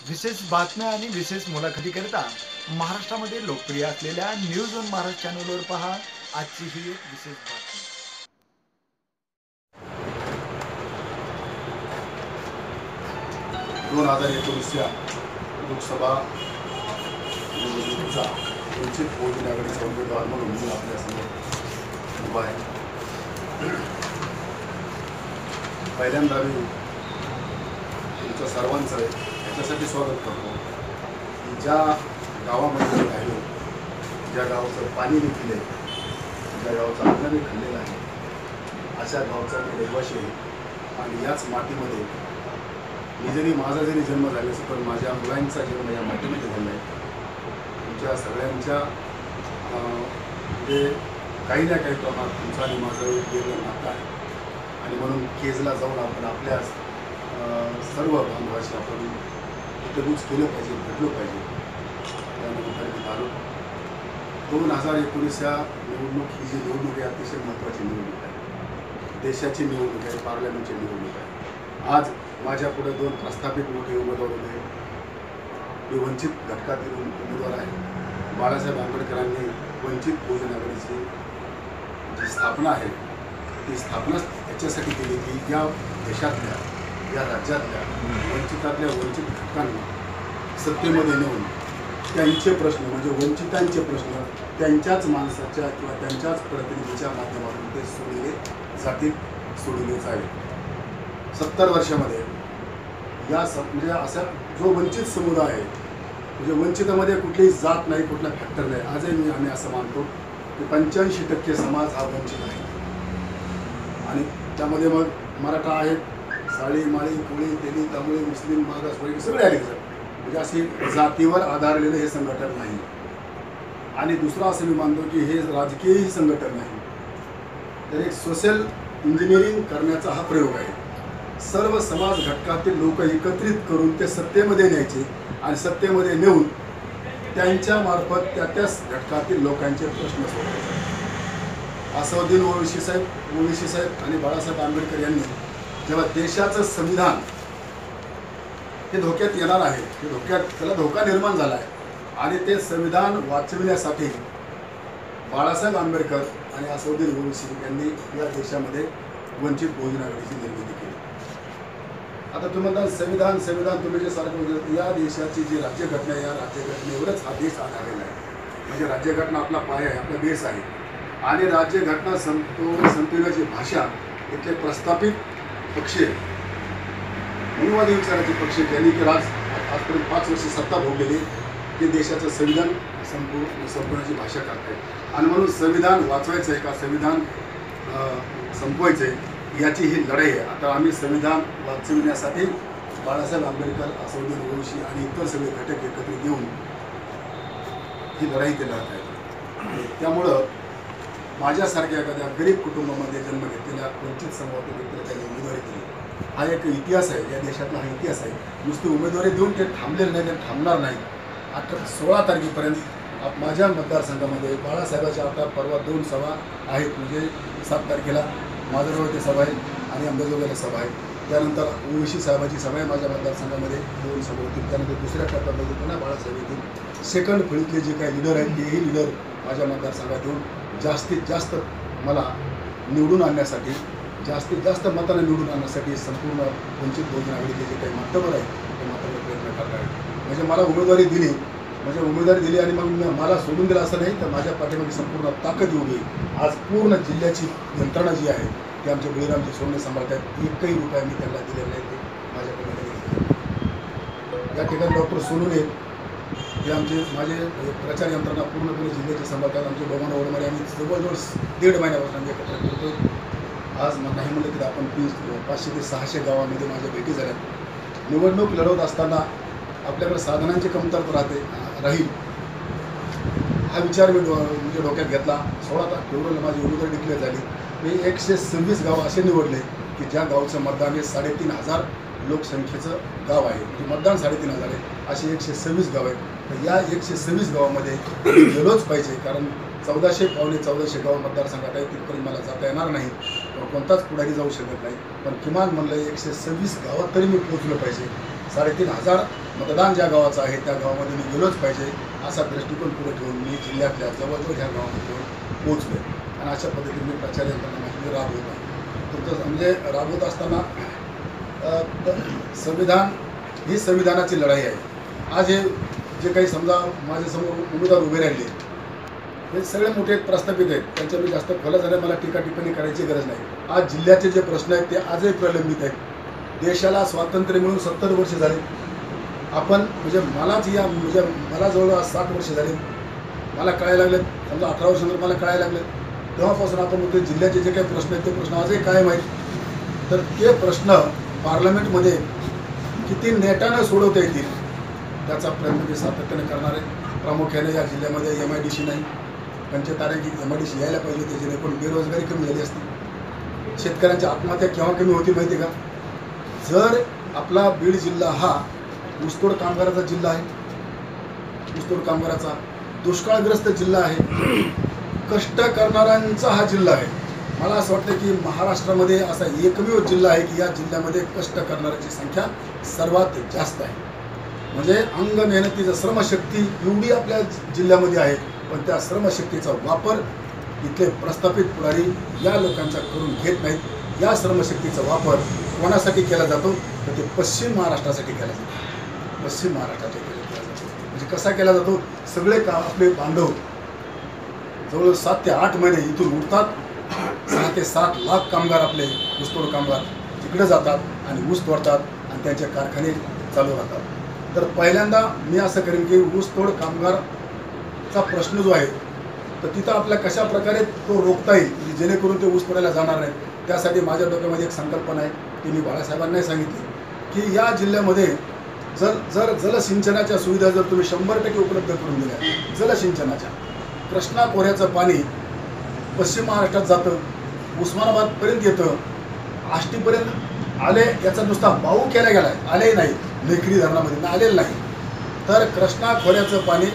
विशेष बातम्या आणि विशेष मुलाखतीकरिता महाराष्ट्रामध्ये लोकप्रिय असलेल्या न्यूज ऑन महाराष्ट्र चॅनलवर पहा आजची ही एक विशेष बातमी. 2019 लोकसभा निवडणुकीचा वंचित बहुजन आघाडीचा उमेदवार म्हणून मी आपल्यासमोर उभा आहे. पहिल्यांदा मी तुमच्या सर्वांचं याच्यासाठी स्वागत करतो की ज्या गावामध्ये राहिलो, ज्या गावाचं पाणी मी पिले, ज्या गावाचं अन्न मी खाल्लेलं आहे, अशा गावचा मी रहिवासी आहे. आणि याच मातीमध्ये माझा जरी जन्म झाला असेल पण माझ्या मुलांचा जन्म या मातीमध्ये झाला आहे. तुमच्या सगळ्यांच्या म्हणजे काही ना काही प्रमाणात तुमचा आणि माझं वेगळं नातं आहे. आणि म्हणून केजला जाऊन आपण आपल्या सर्व बांधवाशी आपण हितगुज केलं पाहिजे, भेटलो पाहिजे. त्यानंतर मी आलो. 2019 या निवडणूक ही जी निवडणूक आहे अतिशय महत्त्वाची निवडणूक आहे. देशाची निवडणूक आहे, पार्लमेंटची निवडणूक आहे. आज माझ्या पुढे दोन प्रस्थापित मोठे उमेदवार होते. हे वंचित घटकातील उमेदवार आहे. बाळासाहेब आंबेडकरांनी वंचित बहुजन आघाडीची जी स्थापना आहे ती स्थापना याच्यासाठी केली की या देशातल्या, या राज्यातल्या वंचित घटकांना सत्तेमध्ये नेऊन त्यांचे प्रश्न म्हणजे वंचितांचे प्रश्न त्यांच्याच माणसाच्या किंवा त्यांच्याच प्रतिनिधीच्या माध्यमातून ते सोडले जातील, सोडले जावे. 70 वर्षामध्ये या म्हणजे असा जो वंचित समुदाय आहे, म्हणजे वंचितामध्ये कुठलीही जात नाही, कुठला फॅक्टर नाही. आजही आम्ही असं मानतो की 85% समाज हा वंचित आहे. आणि त्यामध्ये मग मराठा आहेत, साळी, माळी, कोळी, तेली, तांबळी, मुस्लिम, मागासवर्गीय सगळे आले. म्हणजे अशी जातीवर आधारलेलं हे संघटन नाही. आणि दुसरं असं मी मानतो की हे राजकीयही संघटन नाही, तर एक सोशल इंजिनिअरिंग करण्याचा हा प्रयोग आहे. सर्व समाज घटकातील लोक एकत्रित करून ते सत्तेमध्ये न्यायचे आणि सत्तेमध्ये नेऊन त्यांच्या मार्फत त्या घटकातील लोकांचे प्रश्न सोडवायचे. असदुद्दीन ओवैसी साहेब आणि बाळासाहेब आंबेडकर यांनी जेव्हा देशाचं संविधान हे धोक्यात येणार आहे, त्याला धोका निर्माण झाला आहे आणि ते संविधान वाचविण्यासाठी बाळासाहेब आंबेडकर आणि असदुद्दीन ओवैसी यांनी या देशामध्ये वंचित बहुजन आघाडीची निर्मिती केली. आता तुम्ही म्हणता संविधान तुम्ही जे सारखं, या देशाची जी राज्यघटना आहे, या राज्यघटनेवरच हा देश आधारलेला आहे. म्हणजे राज्यघटना आपला पाया आहे, आपला बेस आहे. आणि राज्यघटना संपविण्याची भाषा इथले प्रस्थापित पक्ष, मनुवादी विचाराचे पक्ष त्यांनी की आजपर्यंत 5 वर्ष सत्ता भोगलेली ते देशाचं संविधान संपवण्याची भाषा करतायत. आणि म्हणून संविधान वाचवायचं आहे का संविधान संपवायचं आहे याची ही लढाई आहे. आता आम्ही संविधान वाचविण्यासाठी बाळासाहेब आंबेडकर, असदुद्दीन ओवैसी आणि इतर सगळे घटक एकत्रित येऊन ही लढाई ते लढत आहेत. त्यामुळं माझ्यासारख्या एखाद्या गरीब कुटुंबामध्ये जन्म घेतलेल्या वंचित समूहातील व्यक्तीला त्यांनी उमेदवारी दिली. हा एक इतिहास आहे, या देशातला हा इतिहास आहे. नुसती उमेदवारी देऊन ते थांबलेले नाही, ते थांबणार नाही. आता 16 तारखेपर्यंत माझ्या मतदारसंघामध्ये बाळासाहेबाच्या आता परवा 2 सभा आहेत. म्हणजे 7 तारखेला माझ्याजवळ सभा आहे आणि अंबाजोगाईला सभा आहे. त्यानंतर ओवैसी साहेबाची सभा आहे माझ्या मतदारसंघामध्ये, 2 सभा होतील. त्यानंतर दुसऱ्या टप्प्यामध्ये पुन्हा बाळासाहेब येतील. सेकंड फळीतले जे काही लीडर आहेत तेही लीडर माझ्या मतदारसंघात येऊन जास्तीत जास्त मला निवडून आणण्यासाठी, जास्तीत जास्त मताने निवडून आणण्यासाठी संपूर्ण वंचित बहुजन आघाडीचे जे काही माध्यमं आहेत ते माध्यमाला प्रयत्न करत आहेत. म्हणजे मला उमेदवारी दिली आणि मग मला सोडून दिलं असं नाही, तर माझ्या पाठीमागे संपूर्ण ताकद एवढी आहे. आज पूर्ण जिल्ह्याची यंत्रणा जी आहे ती आमचे बळीरामजी सोडणे सांभाळत आहेत. 1ही रुपया मी त्यांना दिलेला नाही, ते माझ्याकडे. या ठिकाणी डॉक्टर सोनूने हे माझे प्रचार यंत्रणा पूर्णपणे जिल्ह्याची सांभाळतात. आमचे बबन ओडमारे आम्ही जवळजवळ 1.5 महिन्यापासून आम्ही एकत्र करतो. आज नाही म्हणलं तरी आपण 500 ते 600 गावामध्ये माझ्या भेटी झाल्या. निवडणूक लढवत असताना आपल्याकडे साधनांची कमतरता राहील हा विचार मी म्हणजे डोक्यात घेतला. 16 फेब्रुवारीला माझी उमेदवारी डिक्लेअर झाली. मी 126 गाव असे निवडले की ज्या गावचं मतदान हे 3,500 लोकसंख्येचं गाव आहे. म्हणजे मतदान 3,500 आहे. असे 126 गाव आहेत. तर या 126 गावामध्ये गेलोच पाहिजे, कारण 1400 गाव मतदारसंघात आहे. तिथपर्यंत मला जाता येणार नाही, कोणताच पुढारी जाऊ शकत नाही. पण किमान म्हणलं 126 गावात तरी मी पोहोचलो पाहिजे. 3,500 मतदान ज्या गावाचं आहे त्या गावामध्ये मी गेलोच पाहिजे असा दृष्टिकोन पुढे ठेवून मी जिल्ह्यातल्या जवळजवळ ह्या गावामध्ये पोहोचलो आणि अशा पद्धतीने मी प्रचार यंत्रणा माझी राबवत आहे. तुमचं म्हणजे राबवत असताना संविधान ही संविधानाची लढाई आहे. आज हे जे काही समजा माझ्यासमोर उमेदवार उभे राहिले हे सगळे मोठे प्रस्थापित आहेत, त्यांच्यावर जास्त खोला झाल्या मला टीका टिप्पणी करायची गरज नाही. आज जिल्ह्याचे जे प्रश्न आहेत ते आजही प्रलंबित आहेत. देशाला स्वातंत्र्य मिळून 70 वर्ष झाले. आपण म्हणजे मला जवळजवळ 60 वर्ष झाले. मला कळायला लागले समजा 18 वर्षानंतर मला कळायला लागलं. तेव्हापासून आपण म्हणतो जिल्ह्याचे जे काही प्रश्न आहेत ते प्रश्न आजही कायम आहेत. तर ते प्रश्न पार्लमेंटमध्ये किती नेटानं सोडवता येतील त्याचा प्रयत्न मी सातत्याने करणार आहे. प्रामुख्याने या जिल्ह्यामध्ये MIDC नाही, पंचतारांकी MIDC यायला पाहिजे होते जेणेकरून बेरोजगारी कमी झाली असती. शेतकऱ्यांच्या आत्महत्या केव्हा कमी होती माहिती आहे का? जर आपला बीड जिल्हा हा ऊसतोड कामगाराचा जिल्हा आहे, ऊसतोड कामगाराचा दुष्काळग्रस्त जिल्हा आहे, कष्ट करणाऱ्यांचा हा जिल्हा आहे. मला असं वाटतं की महाराष्ट्रामध्ये असा एकमेव जिल्हा आहे की या जिल्ह्यामध्ये कष्ट करणाऱ्यांची संख्या सर्वात जास्त आहे. म्हणजे अंग मेहनतीचं श्रमशक्ती एवढी आपल्या जिल्ह्यामध्ये आहे, पण त्या श्रमशक्तीचा वापर इथले प्रस्थापित पुढारी या लोकांचा करून घेत नाहीत. या श्रमशक्तीचा वापर कोणासाठी केला जातो तर ते पश्चिम महाराष्ट्रासाठी केला जातो. पश्चिम महाराष्ट्रासाठी केला जातो म्हणजे कसा केला जातो? सगळे काम आपले बांधव जवळ 7 ते 8 महिने इथून उठतात. 6 ते 7 लाख कामगार आपले ऊसतोड कामगार तिकडे जातात आणि ऊस तोडतात आणि त्यांचे कारखाने चालू राहतात. तर पहिल्यांदा मी असं करेन की ऊसतोड कामगारचा प्रश्न जो आहे तर तिथं आपल्या कशा प्रकारे तो रोखता येईल जेणेकरून ते ऊस तोडायला जाणार नाही. त्यासाठी माझ्या डोक्यामध्ये एक संकल्पना आहे ती मी बाळासाहेबांनाही सांगितली की या जिल्ह्यामध्ये जर जलसिंचनाच्या सुविधा जर तुम्ही 100% उपलब्ध करून दिल्या, जलसिंचनाच्या कृष्णा खोऱ्याचं पाणी पश्चिम महाराष्ट्रात जातं, उस्मानाबादपर्यंत येतं, आष्टीपर्यंत आले याचा नुसता बाऊ केला गेला आहे, आलेही नाही, मेखरी धरणामध्ये आलेलं नाही. तर कृष्णा खोऱ्याचं पाणी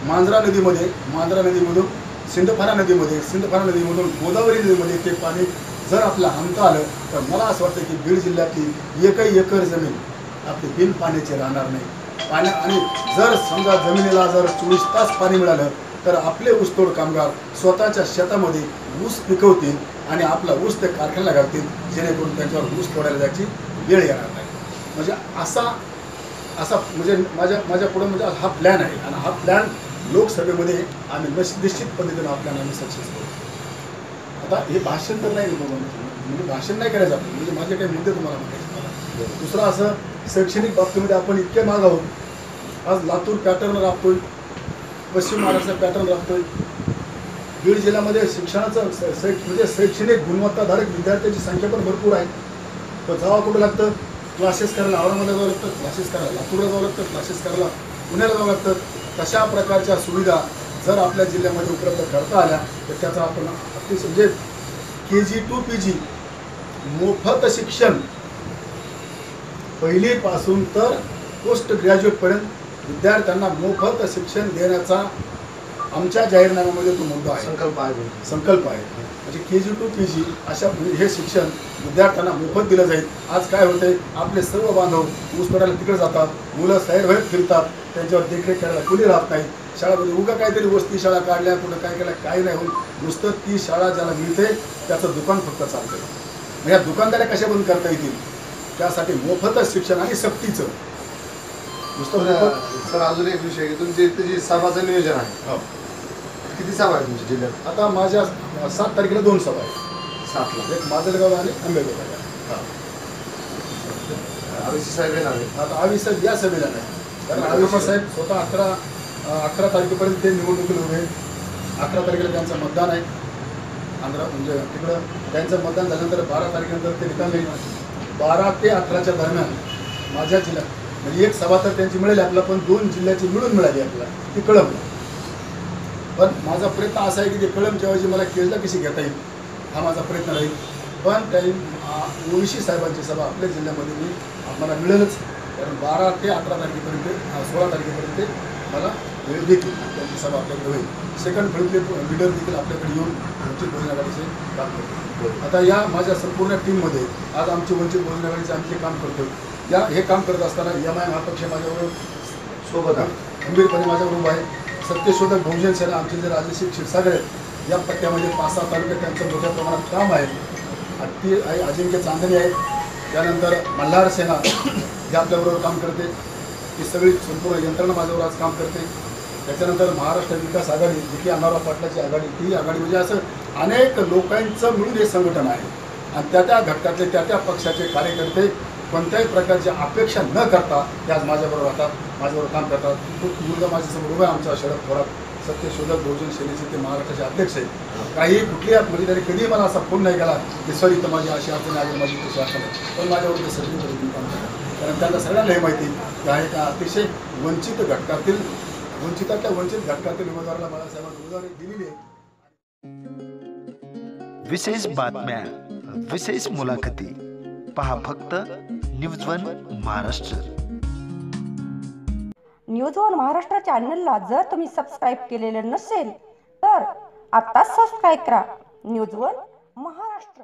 मांजरा नदीमधून सिंदफणा नदीमधून गोदावरी नदीमध्ये ते पाणी जर आपलं आणता आलं तर मला असं वाटतं की बीड जिल्ह्यातली एकही एकर जमीन आपली बिन पाण्याची राहणार नाही. आणि जर समजा जमिनीला जर 24 तास पाणी मिळालं तर आपले ऊसतोड कामगार स्वतःच्या शेतामध्ये ऊस पिकवतील आणि आपला ऊस ते कारखान्याला घालतील जेणेकरून त्यांच्यावर ऊस तोडायला जायची वेळ येणार नाही. म्हणजे असा म्हणजे माझ्या पुढे म्हणजे हा प्लॅन आहे आणि हा प्लॅन लोकसभेमध्ये आम्ही निश्चित पद्धतीने हा प्लॅन आम्ही सक्सेस करू. आता हे भाषण तर नाही म्हणजे भाषण नाही करायचं आपण म्हणजे माझे काही मुद्दे तुम्हाला म्हणायचे. दुसरं असं शैक्षणिक बाबतीमध्ये आपण इतके माग आहोत. आज लातूर पॅटर्न राबतोय, पश्चिम महाराष्ट्र पॅटर्न राबतोय. बीड जिल्ह्यामध्ये शिक्षणाचं म्हणजे शैक्षणिक गुणवत्ताधारक विद्यार्थ्यांची संख्या पण भरपूर आहे. तर जावं कुठं लागतं? क्लासेस करायला औरंगाबादला जावं लागतं, क्लासेस करायला लातूरला जावं लागतं, क्लासेस करायला पुण्याला जावं लागतं. तशा प्रकारच्या सुविधा जर आपल्या जिल्ह्यामध्ये उपलब्ध करता आल्या तर त्याचा आपण अतिशय म्हणजे KG to PG मोफत शिक्षण पहिलीपासून तर पोस्ट ग्रॅज्युएटपर्यंत विद्यार्थ्यांना मोफत शिक्षण देण्याचा आमच्या जाहीरनाम्यामध्ये तो मुद्दा आहे, संकल्प आहे. म्हणजे KG to PG अशा हे शिक्षण विद्यार्थ्यांना मोफत दिलं जाईल. आज काय होतंय आपले सर्व बांधव ऊस तोडायला तिकडे जातात, मुलं बाहेर फिरतात, त्यांच्यावर देखरेख करायला कुणी राहत नाही. शाळेमध्ये उगा काहीतरी वस्ती शाळा काढल्या कुठं काय केलं काही नाही होऊन नुसतं ती शाळा ज्याला मिळते त्याचं दुकान फक्त चालतंय. मग या दुकानदाऱ्या कशा बंद करता येतील त्यासाठी मोफतच शिक्षण आणि सक्तीचं नुसतं. सर अजून एक विषय की तुमचे इथे जी सभाचं नियोजन आहे किती सभा आहे तुमच्या जिल्ह्यात? आता माझ्या 7 तारखेला 2 सभा आहेत. 7ला एक माजलगाव आणि आंबेगाव. आविशी साहेब येणार आहे. आता आवी साहेब या सभेला नाही कारण आविशी साहेब स्वतः 11 तारखेपर्यंत ते निवडणुकीला उभे आहेत. 11 तारखेला त्यांचं मतदान आहे म्हणजे तिकडं त्यांचं मतदान झाल्यानंतर 12 तारखेनंतर ते निकाल येईल. 12 ते 18च्या दरम्यान माझ्या जिल्ह्यात म्हणजे एक सभा तर त्यांची मिळेल आपल्याला, पण 2 जिल्ह्याची मिळून मिळाली आपल्याला ती कळंबला. पण माझा प्रयत्न असा आहे की ते कळंबच्या ऐवजी मला केजला कशी घेता येईल हा माझा प्रयत्न राहील. पण काही ओवीसी साहेबांची सभा आपल्या जिल्ह्यामध्ये मी आम्हाला मिळेलच कारण 12 ते 18 तारखेपर्यंत 16 तारखेपर्यंत मला वेळ देतील त्यांची सभा आपल्याकडे होईल. सेकंड फळीतले लीडर देखील आपल्याकडे येऊन वंचित बहुजन आघाडीचे काम करतो. आता या माझ्या संपूर्ण टीममध्ये आज आमची वंचित बहुजन आघाडीचे आमचे काम करतो. हे काम करत असताना MIM हा पक्ष माझ्याबरोबर सोबत आहे, गंभीरपणे माझ्याबरोबर उभा आहे. सत्यशोधक बहुजन सेना आमचे जे राजश्री क्षीरसागर आहेत या पट्ट्यामध्ये 5-6 तालुक्यात त्यांचं मोठ्या प्रमाणात काम आहे. ती आहे अजिंक्य चांदणी आहे, त्यानंतर मल्हार सेना हे आपल्याबरोबर काम करते. ही सगळी संपूर्ण यंत्रणा माझ्यावर आज काम करते. त्याच्यानंतर महाराष्ट्र विकास आघाडी जी की अण्णाराव पाटलाची आघाडी, ती आघाडी म्हणजे असं अनेक लोकांचं मिळून हे संघटन आहे. आणि त्या घटकातले त्या पक्षाचे कार्यकर्ते कोणत्याही प्रकारची अपेक्षा न करता ते आज माझ्याबरोबर राहतात, माझ्याबरोबर काम करतात. तो मुलगा माझ्यासमोर उभा आहे, आमचा शरद थोरात, सत्यशोधक बहुजन सेनेचे ते महाराष्ट्राचे अध्यक्ष आहेत. काही कुठल्या म्हणजे तरी कधीही मला असा फोन नाही केला की सर इथं माझी अशी अडचण आहे, माझी तशी अडचण आहे, पण माझ्यावर ते सगळी पद्धतीने काम करतात. कारण त्यांना सगळ्यांना हे माहिती की आहे का अतिशय वंचित घटकातील उमेदवाराला बाळासाहेबांनी उमेदवारी दिलेली आहे. विशेष बातम्या, विशेष मुलाखती पहा फक्त news one Maharashtra. News one Maharashtra चॅनलला जर तुम्ही सबस्क्राईब केलेले नसेल तर आत्ताच सबस्क्राईब करा. News one Maharashtra.